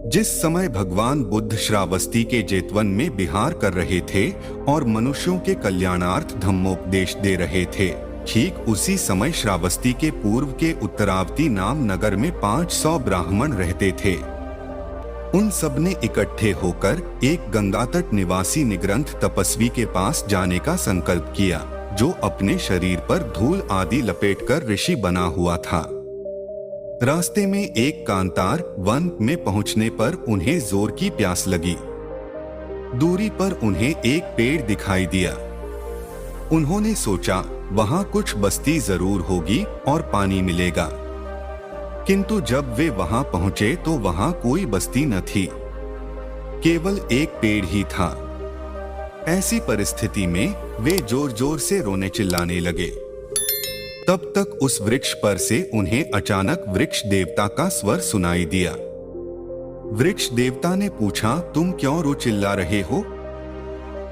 जिस समय भगवान बुद्ध श्रावस्ती के जेतवन में विहार कर रहे थे और मनुष्यों के कल्याणार्थ धम्मोपदेश दे रहे थे, ठीक उसी समय श्रावस्ती के पूर्व के उत्तरावती नाम नगर में 500 ब्राह्मण रहते थे। उन सब ने इकट्ठे होकर एक गंगा तट निवासी निग्रंथ तपस्वी के पास जाने का संकल्प किया, जो अपने शरीर पर धूल आदि लपेटकर ऋषि बना हुआ था। रास्ते में एक कांतार वन में पहुंचने पर उन्हें जोर की प्यास लगी। दूरी पर उन्हें एक पेड़ दिखाई दिया। उन्होंने सोचा वहां कुछ बस्ती जरूर होगी और पानी मिलेगा, किंतु जब वे वहां पहुंचे तो वहां कोई बस्ती न थी, केवल एक पेड़ ही था। ऐसी परिस्थिति में वे जोर जोर से रोने चिल्लाने लगे। तब तक उस वृक्ष पर से उन्हें अचानक वृक्ष देवता का स्वर सुनाई दिया। वृक्ष देवता ने पूछा, तुम क्यों रो चिल्ला रहे हो?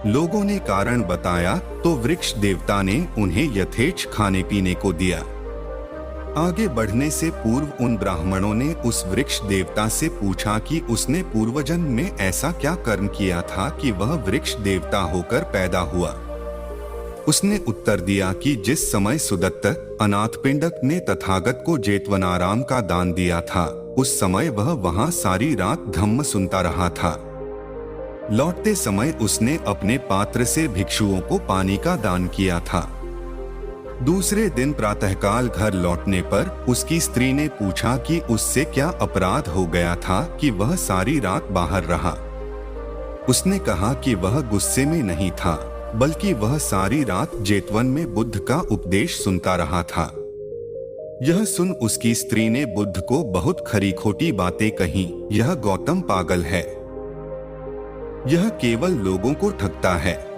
लोगों ने कारण बताया तो वृक्ष देवता ने उन्हें यथेच्छ खाने पीने को दिया। आगे बढ़ने से पूर्व उन ब्राह्मणों ने उस वृक्ष देवता से पूछा कि उसने पूर्वजन्म में ऐसा क्या कर्म किया था कि वह वृक्ष देवता होकर पैदा हुआ। उसने उत्तर दिया कि जिस समय सुदत्त अनाथपिंडक ने तथागत को जेतवनाराम का दान दिया था, उस समय वह वहां सारी रात धम्म सुनता रहा था। लौटते समय उसने अपने पात्र से भिक्षुओं को पानी का दान किया था। दूसरे दिन प्रातःकाल घर लौटने पर उसकी स्त्री ने पूछा कि उससे क्या अपराध हो गया था कि वह सारी रात बाहर रहा। उसने कहा कि वह गुस्से में नहीं था, बल्कि वह सारी रात जेतवन में बुद्ध का उपदेश सुनता रहा था। यह सुन उसकी स्त्री ने बुद्ध को बहुत खरी खोटी बातें कही। यह गौतम पागल है, यह केवल लोगों को ठगता है।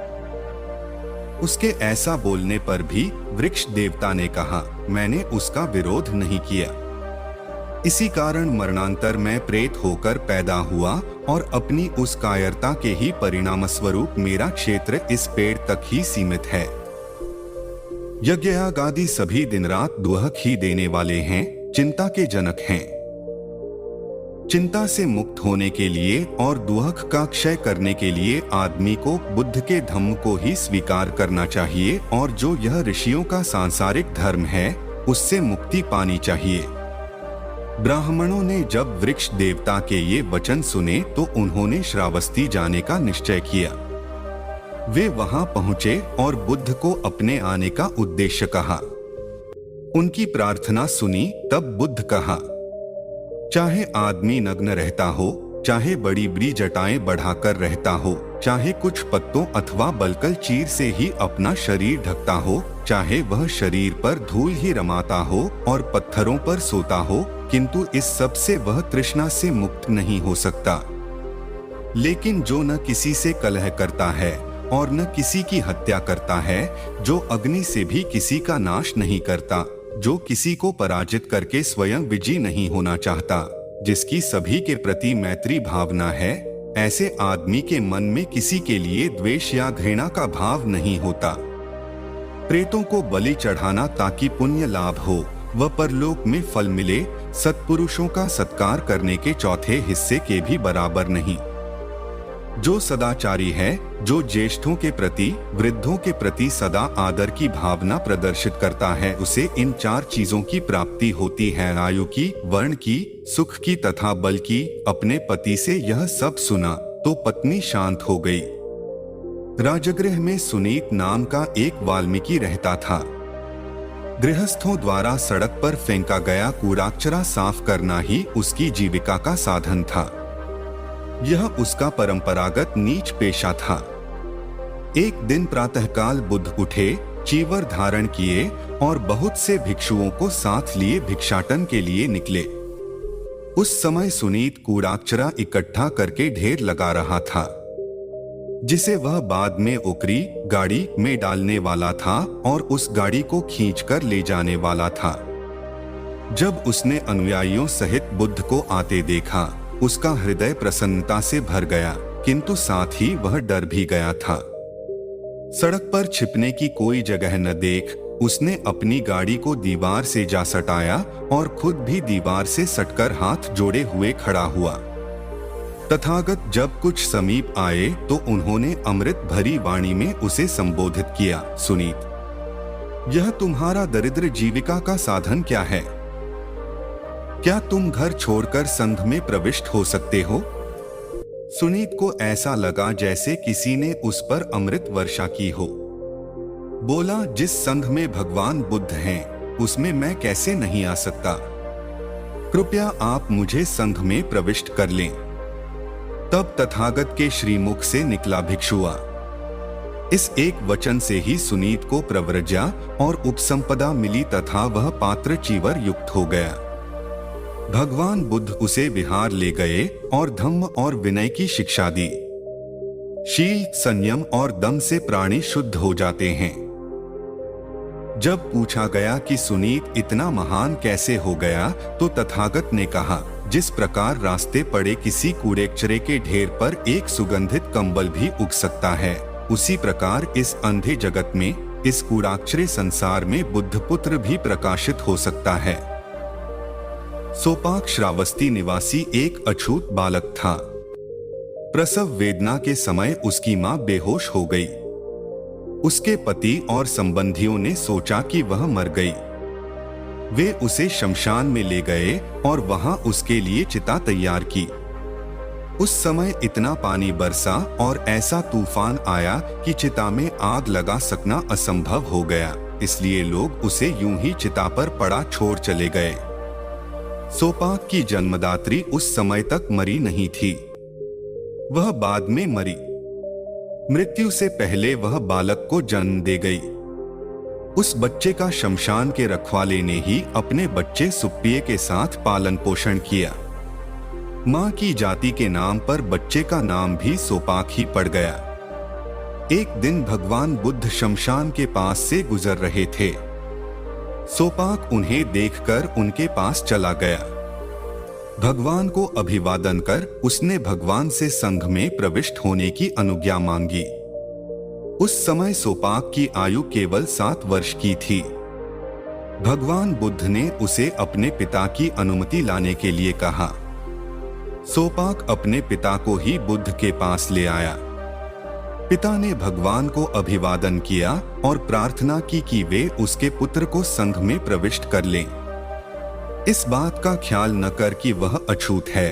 उसके ऐसा बोलने पर भी वृक्ष देवता ने कहा, मैंने उसका विरोध नहीं किया। इसी कारण मरणांतर में प्रेत होकर पैदा हुआ और अपनी उस कायरता के ही परिणाम स्वरूप मेरा क्षेत्र इस पेड़ तक ही सीमित है। यज्ञयाग आदि सभी दिन रात दुहक ही देने वाले हैं, चिंता के जनक हैं। चिंता से मुक्त होने के लिए और दुहक का क्षय करने के लिए आदमी को बुद्ध के धम्म को ही स्वीकार करना चाहिए और जो यह ऋषियों का सांसारिक धर्म है उससे मुक्ति पानी चाहिए। ब्राह्मणों ने जब वृक्ष देवता के ये वचन सुने तो उन्होंने श्रावस्ती जाने का निश्चय किया। वे वहां पहुंचे और बुद्ध को अपने आने का उद्देश्य कहा। उनकी प्रार्थना सुनी तब बुद्ध कहा, चाहे आदमी नग्न रहता हो, चाहे बड़ी बड़ी जटाएं बढ़ाकर रहता हो, चाहे कुछ पत्तों अथवा बलकल चीर से ही अपना शरीर ढकता हो, चाहे वह शरीर पर धूल ही रमाता हो और पत्थरों पर सोता हो, किंतु इस सब से वह तृष्णा से मुक्त नहीं हो सकता। लेकिन जो न किसी से कलह करता है और न किसी की हत्या करता है, जो अग्नि से भी किसी का नाश नहीं करता, जो किसी को पराजित करके स्वयं विजयी नहीं होना चाहता, जिसकी सभी के प्रति मैत्री भावना है, ऐसे आदमी के मन में किसी के लिए द्वेष या घृणा का भाव नहीं होता। प्रेतों को बलि चढ़ाना ताकि पुण्य लाभ हो व परलोक में फल मिले, सत्पुरुषों का सत्कार करने के चौथे हिस्से के भी बराबर नहीं। जो सदाचारी है, जो ज्येष्ठों के प्रति, वृद्धों के प्रति सदा आदर की भावना प्रदर्शित करता है, उसे इन चार चीजों की प्राप्ति होती है, आयु की, वर्ण की, सुख की तथा बल की। अपने पति से यह सब सुना तो पत्नी शांत हो गई। राजगृह में सुनीत नाम का एक वाल्मीकि रहता था। गृहस्थों द्वारा सड़क पर फेंका गया कूड़ा-कचरा साफ करना ही उसकी जीविका का साधन था। यह उसका परंपरागत नीच पेशा था। एक दिन प्रातःकाल बुद्ध उठे, चीवर धारण किए और बहुत से भिक्षुओं को साथ लिए भिक्षाटन के लिए निकले। उस समय सुनीत कूड़ा-कचरा इकट्ठा करके ढेर लगा रहा था, जिसे वह बाद में ओकरी गाड़ी में डालने वाला था और उस गाड़ी को खींचकर ले जाने वाला था। जब उसने अनुयायियों सहित बुद्ध को आते देखा, उसका हृदय प्रसन्नता से भर गया, किंतु साथ ही वह डर भी गया था। सड़क पर छिपने की कोई जगह न देख उसने अपनी गाड़ी को दीवार से जा सटाया और खुद भी दीवार से सटकर हाथ जोड़े हुए खड़ा हुआ। तथागत जब कुछ समीप आए तो उन्होंने अमृत भरी वाणी में उसे संबोधित किया, सुनीत, यह तुम्हारा दरिद्र जीविका का साधन क्या है? क्या तुम घर छोड़कर संघ में प्रविष्ट हो सकते हो? सुनीत को ऐसा लगा जैसे किसी ने उस पर अमृत वर्षा की हो। बोला, जिस संघ में भगवान बुद्ध हैं, उसमें मैं कैसे नहीं आ सकता? कृपया आप मुझे संघ में प्रविष्ट कर लें। तब तथागत के श्रीमुख से निकला भिक्षुआ। इस एक वचन से ही सुनीत को प्रव्रज्या और उपसंपदा मिली तथा वह पात्र चीवर युक्त हो गया। भगवान बुद्ध उसे विहार ले गए और धम्म और विनय की शिक्षा दी। शील, संयम और दम से प्राणी शुद्ध हो जाते हैं। जब पूछा गया कि सुनीत इतना महान कैसे हो गया, तो तथागत ने कहा, जिस प्रकार रास्ते पड़े किसी कूड़े कचरे के ढेर पर एक सुगंधित कंबल भी उग सकता है, उसी प्रकार इस अंधे जगत में, इस कूड़ाक्षरे संसार में बुद्ध पुत्र भी प्रकाशित हो सकता है। सोपाक श्रावस्ती निवासी एक अछूत बालक था। प्रसव वेदना के समय उसकी मां बेहोश हो गई। उसके पति और संबंधियों ने सोचा कि वह मर गई। वे उसे शमशान में ले गए और वहां उसके लिए चिता तैयार की। उस समय इतना पानी बरसा और ऐसा तूफान आया कि चिता में आग लगा सकना असंभव हो गया, इसलिए लोग उसे यूं ही चिता पर पड़ा छोड़ चले गए। सोपाक की जन्मदात्री उस समय तक मरी नहीं थी। वह बाद में मरी। मृत्यु से पहले वह बालक को जन्म दे गई। उस बच्चे का शमशान के रखवाले ने ही अपने बच्चे सुप्पिये के साथ पालन पोषण किया। मां की जाति के नाम पर बच्चे का नाम भी सोपाक ही पड़ गया। एक दिन भगवान बुद्ध शमशान के पास से गुजर रहे थे। सोपाक उन्हें देखकर उनके पास चला गया। भगवान को अभिवादन कर उसने भगवान से संघ में प्रविष्ट होने की अनुज्ञा मांगी। उस समय सोपाक की आयु केवल 7 वर्ष की थी। भगवान बुद्ध ने उसे अपने पिता की अनुमति लाने के लिए कहा। सोपाक अपने पिता को ही बुद्ध के पास ले आया। पिता ने भगवान को अभिवादन किया और प्रार्थना की कि वे उसके पुत्र को संघ में प्रविष्ट कर लें। इस बात का ख्याल न कर कि वह अछूत है,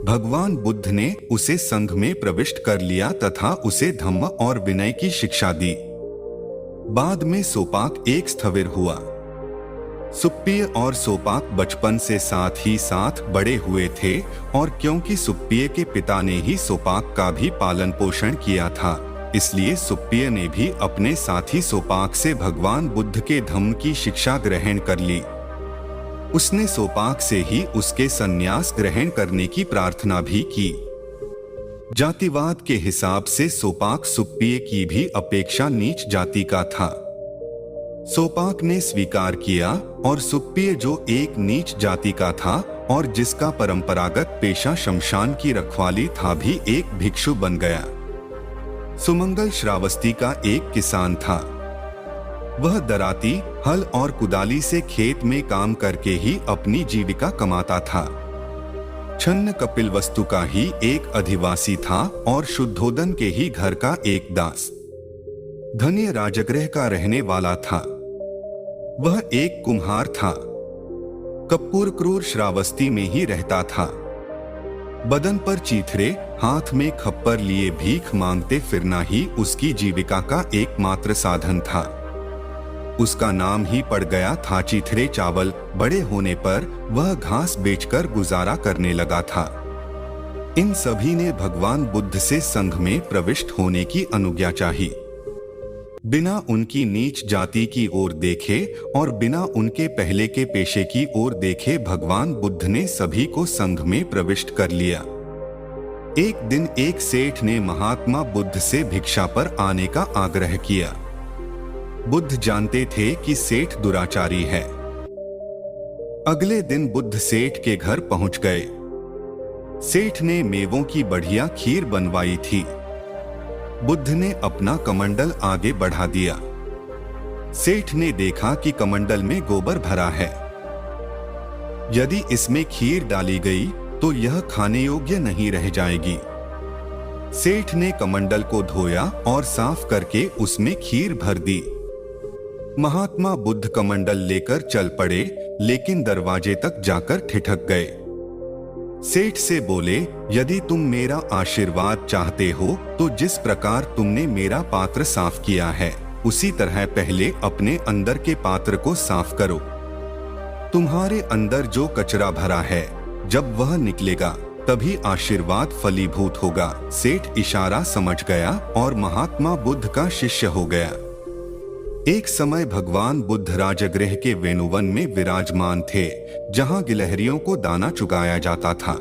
भगवान बुद्ध ने उसे संघ में प्रविष्ट कर लिया तथा उसे धम्म और विनय की शिक्षा दी। बाद में सोपाक एक स्थविर हुआ। सुप्पिय और सोपाक बचपन से साथ ही साथ बड़े हुए थे और क्योंकि सुप्पिय के पिता ने ही सोपाक का भी पालन पोषण किया था, इसलिए सुप्पिय ने भी अपने साथी सोपाक से भगवान बुद्ध के धम्म की शिक्षा ग्रहण कर ली। उसने सोपाक से ही उसके संन्यास ग्रहण करने की प्रार्थना भी की। जातिवाद के हिसाब से सोपाक सुप्पिय की भी अपेक्षा नीच जाति का था। सोपाक ने स्वीकार किया और सुप्पिय जो एक नीच जाति का था और जिसका परंपरागत पेशा शमशान की रखवाली था, भी एक भिक्षु बन गया। सुमंगल श्रावस्ती का एक किसान था। वह दराती, हल और कुदाली से खेत में काम करके ही अपनी जीविका कमाता था। छन्न कपिलवस्तु का ही एक अधिवासी था और शुद्धोदन के ही घर का एक दास। धन्य राजगृह का रहने वाला था। वह एक कुम्हार था। कपूर क्रूर श्रावस्ती में ही रहता था। बदन पर चीथड़े, हाथ में खप्पर लिए भीख मांगते फिरना ही उसकी जीविका का एकमात्र साधन था। उसका नाम ही पड़ गया था चीथड़े चावल। बड़े होने पर वह घास बेचकर गुजारा करने लगा था। इन सभी ने भगवान बुद्ध से संघ में प्रविष्ट होने की अनुज्ञा चाही। बिना उनकी नीच जाति की ओर देखे और बिना उनके पहले के पेशे की ओर देखे भगवान बुद्ध ने सभी को संघ में प्रविष्ट कर लिया। एक दिन एक सेठ ने महात्मा बुद्ध से भिक्षा पर आने का आग्रह किया। बुद्ध जानते थे कि सेठ दुराचारी है। अगले दिन बुद्ध सेठ के घर पहुंच गए। सेठ ने मेवों की बढ़िया खीर बनवाई थी। बुद्ध ने अपना कमंडल आगे बढ़ा दिया। सेठ ने देखा कि कमंडल में गोबर भरा है। यदि इसमें खीर डाली गई तो यह खाने योग्य नहीं रह जाएगी। सेठ ने कमंडल को धोया और साफ करके उसमें खीर भर दी। महात्मा बुद्ध कमंडल लेकर चल पड़े, लेकिन दरवाजे तक जाकर ठिठक गए। सेठ से बोले, यदि तुम मेरा आशीर्वाद चाहते हो तो जिस प्रकार तुमने मेरा पात्र साफ किया है उसी तरह पहले अपने अंदर के पात्र को साफ करो। तुम्हारे अंदर जो कचरा भरा है, जब वह निकलेगा तभी आशीर्वाद फलीभूत होगा। सेठ इशारा समझ गया और महात्मा बुद्ध का शिष्य हो गया। एक समय भगवान बुद्ध राजगृह के वेणुवन में विराजमान थे, जहां गिलहरियों को दाना चुगाया जाता था।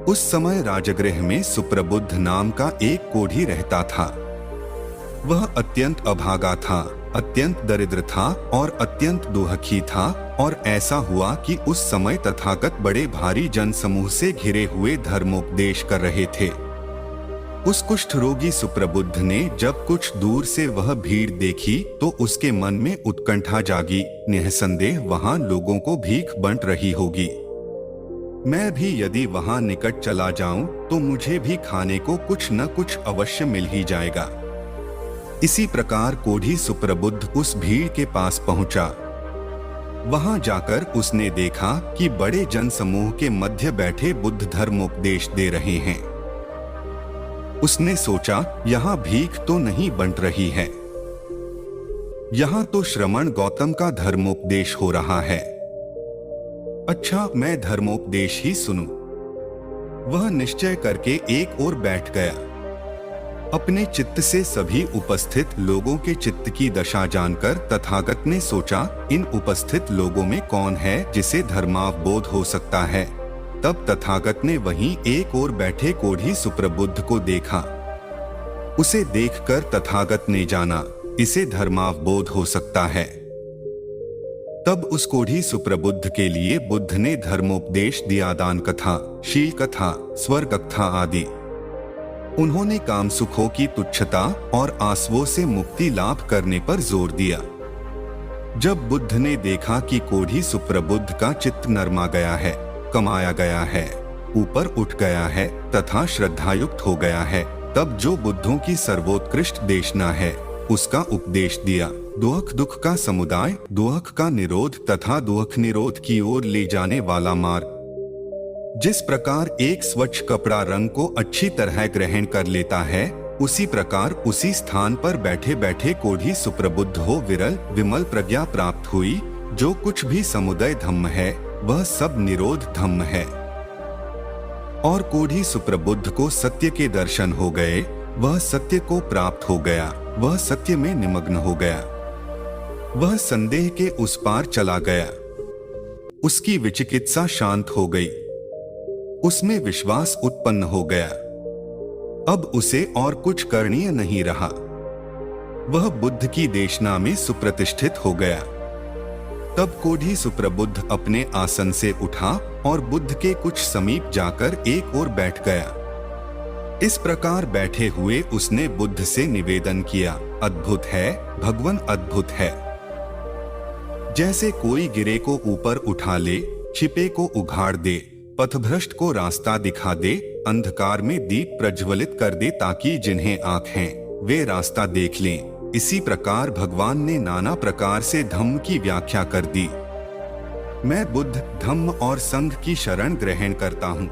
उस समय राजगृह में सुप्रबुद्ध नाम का एक कोढ़ी रहता था। वह अत्यंत अभागा था, अत्यंत दरिद्र था और अत्यंत दुखी था। और ऐसा हुआ कि उस समय तथागत बड़े भारी जन समूह से घिरे हुए धर्मोपदेश कर रहे थे। उस कुष्ठ रोगी सुप्रबुद्ध ने जब कुछ दूर से वह भीड़ देखी तो उसके मन में उत्कंठा जागी। निःसंदेह वहां लोगों को भीख बंट रही होगी। मैं भी यदि वहां निकट चला जाऊं तो मुझे भी खाने को कुछ न कुछ अवश्य मिल ही जाएगा। इसी प्रकार कोढ़ी सुप्रबुद्ध उस भीड़ के पास पहुंचा। वहां जाकर उसने देखा कि बड़े जन समूह के मध्य बैठे बुद्ध धर्मोपदेश दे रहे हैं। उसने सोचा, यहाँ भीख तो नहीं बंट रही है, यहाँ तो श्रमण गौतम का धर्मोपदेश हो रहा है। अच्छा, मैं धर्मोपदेश ही सुनूं। वह निश्चय करके एक ओर बैठ गया। अपने चित्त से सभी उपस्थित लोगों के चित्त की दशा जानकर तथागत ने सोचा, इन उपस्थित लोगों में कौन है जिसे धर्मावबोध हो सकता है। तब तथागत ने वहीं एक ओर बैठे कोढ़ी सुप्रबुद्ध को देखा। उसे देखकर तथागत ने जाना, इसे धर्मावबोध हो सकता है। तब उस कोढ़ी सुप्रबुद्ध के लिए बुद्ध ने धर्मोपदेश दिया, दान कथा, शील कथा, स्वर्ग कथा आदि। उन्होंने काम सुखों की तुच्छता और आसवों से मुक्ति लाभ करने पर जोर दिया। जब बुद्ध ने देखा कि कोढ़ी सुप्रबुद्ध का चित्त नरमा गया है, कमाया गया है, ऊपर उठ गया है तथा श्रद्धायुक्त हो गया है, तब जो बुद्धों की सर्वोत्कृष्ट देशना है उसका उपदेश दिया। दुख का समुदाय, दुख का निरोध तथा दुख निरोध की ओर ले जाने वाला मार्ग। जिस प्रकार एक स्वच्छ कपड़ा रंग को अच्छी तरह ग्रहण कर लेता है, उसी प्रकार उसी स्थान पर बैठे बैठे कोढ़ी सुप्रबुद्ध हो विरल विमल प्रज्ञा प्राप्त हुई। जो कुछ भी समुदय धम्म है वह सब निरोध धम्म है। और कोढ़ी सुप्रबुद्ध को सत्य के दर्शन हो गए, वह सत्य को प्राप्त हो गया, वह सत्य में निमग्न हो गया, वह संदेह के उस पार चला गया। उसकी विचिकित्सा शांत हो गई, उसमें विश्वास उत्पन्न हो गया। अब उसे और कुछ करणीय नहीं रहा। वह बुद्ध की देशना में सुप्रतिष्ठित हो गया। तब कोढ़ी सुप्रबुद्ध अपने आसन से उठा और बुद्ध के कुछ समीप जाकर एक ओर बैठ गया। इस प्रकार बैठे हुए उसने बुद्ध से निवेदन किया, अद्भुत है भगवन, अद्भुत है। जैसे कोई गिरे को ऊपर उठा ले, छिपे को उघाड़ दे, पथभ्रष्ट को रास्ता दिखा दे, अंधकार में दीप प्रज्वलित कर दे ताकि जिन्हें आँख हैं वे रास्ता देख लें। इसी प्रकार भगवान ने नाना प्रकार से धम्म की व्याख्या कर दी। मैं बुद्ध, धम्म और संघ की शरण ग्रहण करता हूँ।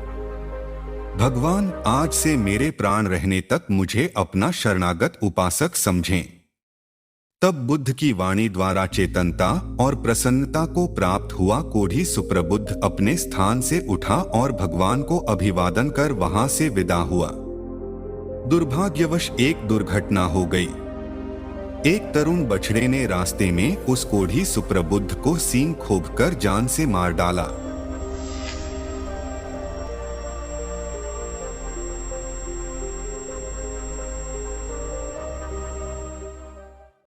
भगवान आज से मेरे प्राण रहने तक मुझे अपना शरणागत उपासक समझें। तब बुद्ध की वाणी द्वारा चेतनता और प्रसन्नता को प्राप्त हुआ कोढ़ी सुप्रबुद्ध अपने स्थान से उठा और भगवान को अभिवादन कर वहां से विदा हुआ। दुर्भाग्यवश एक दुर्घटना हो गई। एक तरुण बछड़े ने रास्ते में उस कोढ़ी सुप्रबुद्ध को सींग खोदकर जान से मार डाला।